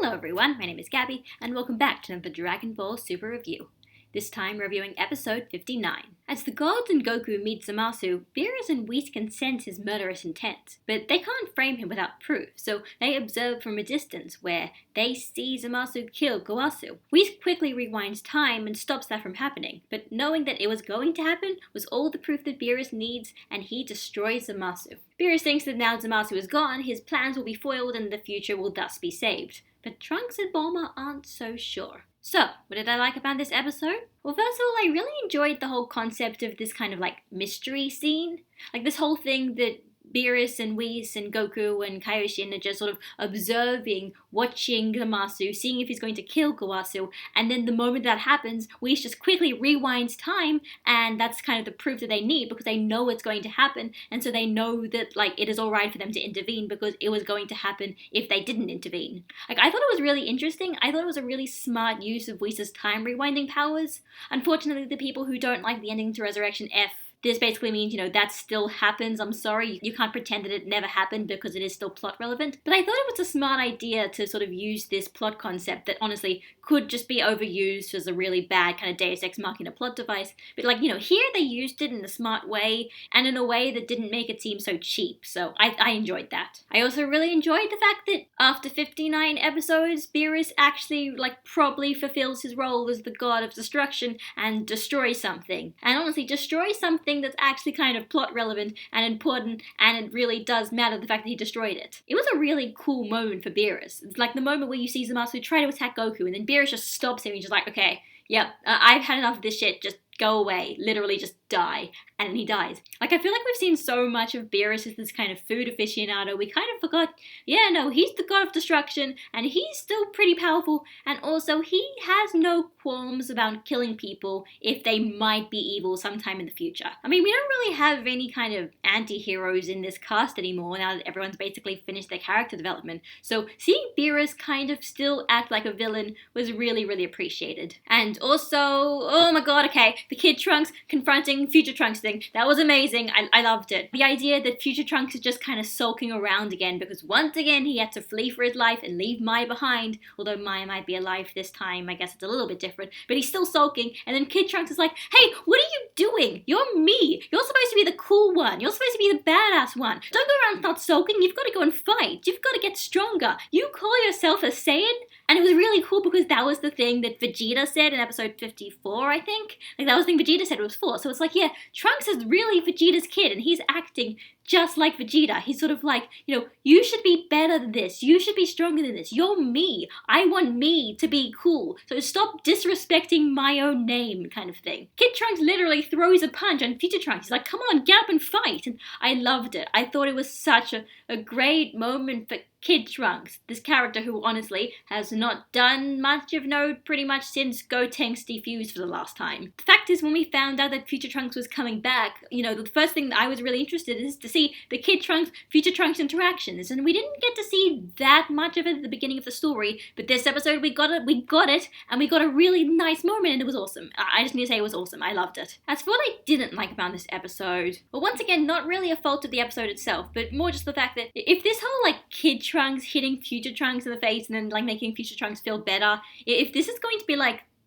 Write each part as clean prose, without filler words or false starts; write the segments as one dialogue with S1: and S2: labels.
S1: Hello everyone, my name is Gabby, and welcome back to another Dragon Ball Super Review. This time reviewing episode 59. As the gods and Goku meet Zamasu, Beerus and Whis can sense his murderous intent, but they can't frame him without proof, so they observe from a distance where they see Zamasu kill Gowasu. Whis quickly rewinds time and stops that from happening, but knowing that it was going to happen was all the proof that Beerus needs, and he destroys Zamasu. Beerus thinks that now Zamasu is gone, his plans will be foiled and the future will thus be saved. But Trunks and Bulma aren't so sure. So, what did I like about this episode? Well, first of all, I really enjoyed the whole concept of this kind of mystery scene. This whole thing that Beerus and Whis and Goku and Kaioshin are just sort of observing, watching Zamasu, seeing if he's going to kill Gowasu, and then the moment that happens, Whis just quickly rewinds time, and that's kind of the proof that they need because they know it's going to happen, and so they know that it is alright for them to intervene because it was going to happen if they didn't intervene. I thought it was really interesting. I thought it was a really smart use of Whis' time rewinding powers. Unfortunately, the people who don't like the ending to Resurrection F, this basically means, that still happens. I'm sorry, you can't pretend that it never happened because it is still plot relevant. But I thought it was a smart idea to sort of use this plot concept that honestly could just be overused as a really bad kind of Deus Ex Machina plot device. But here they used it in a smart way and in a way that didn't make it seem so cheap. So I enjoyed that. I also really enjoyed the fact that after 59 episodes, Beerus actually probably fulfills his role as the god of destruction and destroys something. And honestly, destroy something that's actually kind of plot relevant and important, and it really does matter the fact that he destroyed it. It was a really cool moment for Beerus. It's like the moment where you see Zamasu try to attack Goku, and then Beerus just stops him. He's just like, okay, yep, I've had enough of this shit, just go away, literally just die, and then he dies. I feel like we've seen so much of Beerus as this kind of food aficionado, we kind of forgot, yeah, no, he's the god of destruction, and he's still pretty powerful, and also he has no qualms about killing people if they might be evil sometime in the future. We don't really have any kind of anti-heroes in this cast anymore now that everyone's basically finished their character development, so seeing Beerus kind of still act like a villain was really, really appreciated. And also, oh my god, okay, the Kid Trunks confronting Future Trunks thing. That was amazing. I loved it. The idea that Future Trunks is just kind of sulking around again because once again he had to flee for his life and leave Maya behind. Although Maya might be alive this time, I guess it's a little bit different. But he's still sulking, and then Kid Trunks is like, hey, what are you doing? You're me. You're supposed to be the cool one. You're supposed to be the badass one. Don't go around and start sulking. You've got to go and fight. You've got to get stronger. You call yourself a Saiyan? And it was really cool because that was the thing that Vegeta said in episode 54, I think. That was the thing Vegeta said it was for. So it's yeah, Trunks is really Vegeta's kid, and he's acting just like Vegeta. He's sort of you should be better than this. You should be stronger than this. You're me. I want me to be cool. So stop disrespecting my own name kind of thing. Kid Trunks literally throws a punch on Future Trunks. He's like, come on, get up and fight. And I loved it. I thought it was such a great moment for Kid Trunks, this character who honestly has not done much of note pretty much since Gotenks defused for the last time. The fact is, when we found out that Future Trunks was coming back, the first thing that I was really interested in is to see the Kid Trunks, Future Trunks interactions, and we didn't get to see that much of it at the beginning of the story, but this episode we got it, and we got a really nice moment, and it was awesome. I just need to say it was awesome. I loved it. As for what I didn't like about this episode, well, once again, not really a fault of the episode itself, but more just the fact that if this whole Kid Trunks hitting Future Trunks in the face and then making Future Trunks feel better, if this is going to be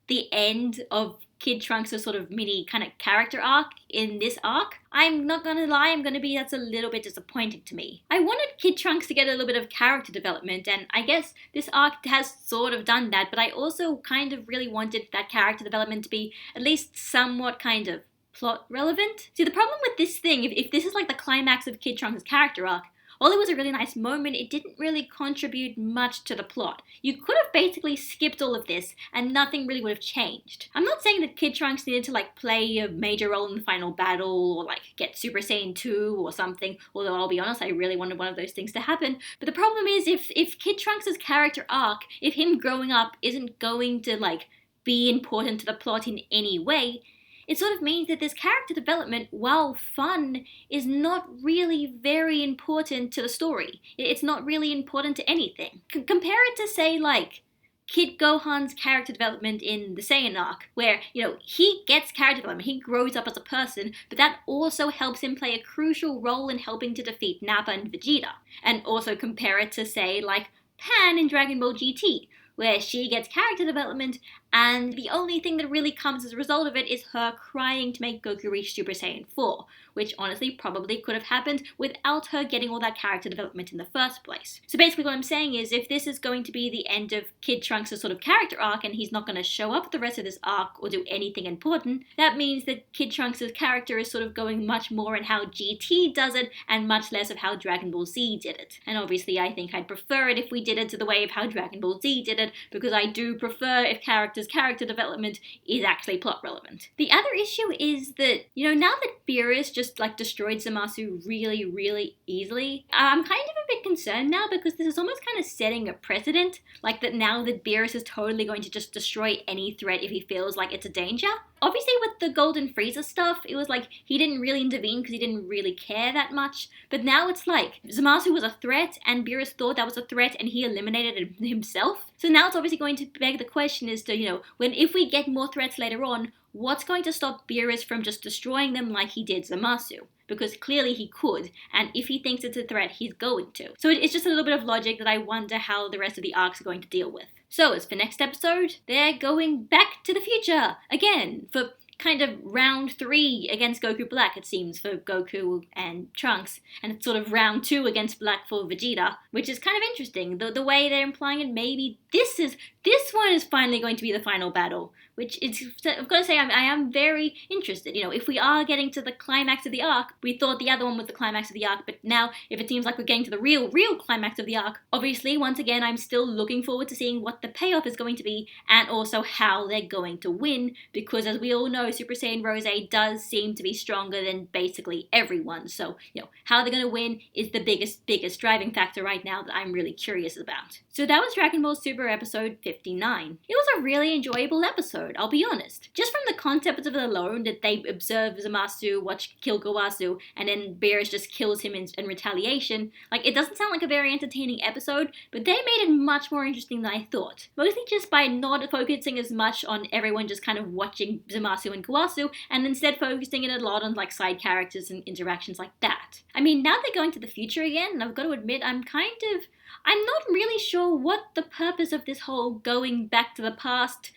S1: the end of Kid Trunks' sort of mini kind of character arc in this arc, I'm not gonna lie, that's a little bit disappointing to me. I wanted Kid Trunks to get a little bit of character development, and I guess this arc has sort of done that, but I also kind of really wanted that character development to be at least somewhat kind of plot relevant. See, the problem with this thing, if this is the climax of Kid Trunks' character arc, while it was a really nice moment, it didn't really contribute much to the plot. You could have basically skipped all of this and nothing really would have changed. I'm not saying that Kid Trunks needed to play a major role in the final battle or get Super Saiyan 2 or something, although I'll be honest, I really wanted one of those things to happen. But the problem is if Kid Trunks' character arc, if him growing up isn't going to be important to the plot in any way, it sort of means that this character development, while fun, is not really very important to the story. It's not really important to anything. Compare it to, say, Kid Gohan's character development in the Saiyan arc, where, he gets character development, he grows up as a person, but that also helps him play a crucial role in helping to defeat Nappa and Vegeta. And also compare it to, say, Pan in Dragon Ball GT, where she gets character development, and the only thing that really comes as a result of it is her crying to make Goku reach Super Saiyan 4, which honestly probably could have happened without her getting all that character development in the first place. So basically what I'm saying is, if this is going to be the end of Kid Trunks' sort of character arc, and he's not going to show up the rest of this arc or do anything important, that means that Kid Trunks' character is sort of going much more in how GT does it, and much less of how Dragon Ball Z did it. And obviously I think I'd prefer it if we did it to the way of how Dragon Ball Z did it, because I do prefer if character development is actually plot relevant. The other issue is that, now that Beerus just destroyed Zamasu really, really easily, I'm kind of a bit concerned now, because this is almost kind of setting a precedent, that now that Beerus is totally going to just destroy any threat if he feels like it's a danger. Obviously with the Golden Frieza stuff, it was he didn't really intervene because he didn't really care that much, but now it's Zamasu was a threat and Beerus thought that was a threat and he eliminated it himself. So now it's obviously going to beg the question as to, if we get more threats later on, what's going to stop Beerus from just destroying them like he did Zamasu? Because clearly he could, and if he thinks it's a threat, he's going to. So it's just a little bit of logic that I wonder how the rest of the arcs are going to deal with. So as for next episode, they're going back to the future again for kind of round 3 against Goku Black, it seems, for Goku and Trunks, and it's sort of round 2 against Black for Vegeta, which is kind of interesting. The way they're implying it, maybe this one is finally going to be the final battle, which I've got to say, I am very interested. If we are getting to the climax of the arc, we thought the other one was the climax of the arc, but now if it seems like we're getting to the real climax of the arc, obviously, once again, I'm still looking forward to seeing what the payoff is going to be, and also how they're going to win, because as we all know, Super Saiyan Rose does seem to be stronger than basically everyone. So, how they're going to win is the biggest driving factor right now that I'm really curious about. So that was Dragon Ball Super episode 59. It was a really enjoyable episode, I'll be honest. Just from the concept of it alone, that they observe Zamasu kill Gowasu, and then Beerus just kills him in retaliation, it doesn't sound like a very entertaining episode, but they made it much more interesting than I thought. Mostly just by not focusing as much on everyone just kind of watching Zamasu and Gowasu, and instead focusing it a lot on side characters and interactions like that. I mean, now they're going to the future again, and I've got to admit, I'm not really sure what the purpose of this whole going back to the past,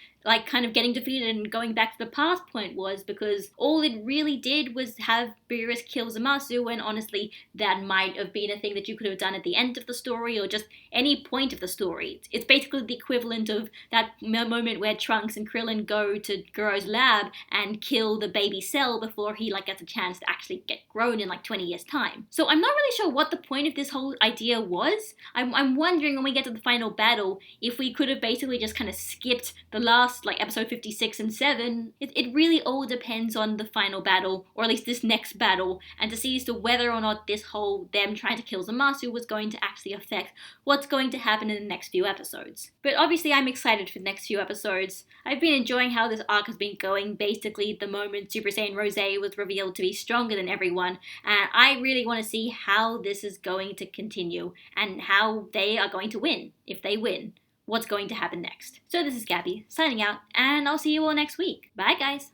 S1: kind of getting defeated and going back to the past point was, because all it really did was have Beerus kill Zamasu, and honestly, that might have been a thing that you could have done at the end of the story, or just any point of the story. It's basically the equivalent of that moment where Trunks and Krillin go to Goro's lab and kill the baby Cell before he gets a chance to actually get grown in 20 years time. So I'm not really sure what the point of this whole idea was. I'm wondering when we get to the final battle, if we could have basically just kind of skipped the last episode 56 and 7, it really all depends on the final battle, or at least this next battle, and to see as to whether or not this whole them trying to kill Zamasu was going to actually affect what's going to happen in the next few episodes. But obviously I'm excited for the next few episodes. I've been enjoying how this arc has been going, basically the moment Super Saiyan Rose was revealed to be stronger than everyone, and I really want to see how this is going to continue, and how they are going to win, if they win. What's going to happen next. So this is Gabby, signing out, and I'll see you all next week. Bye, guys!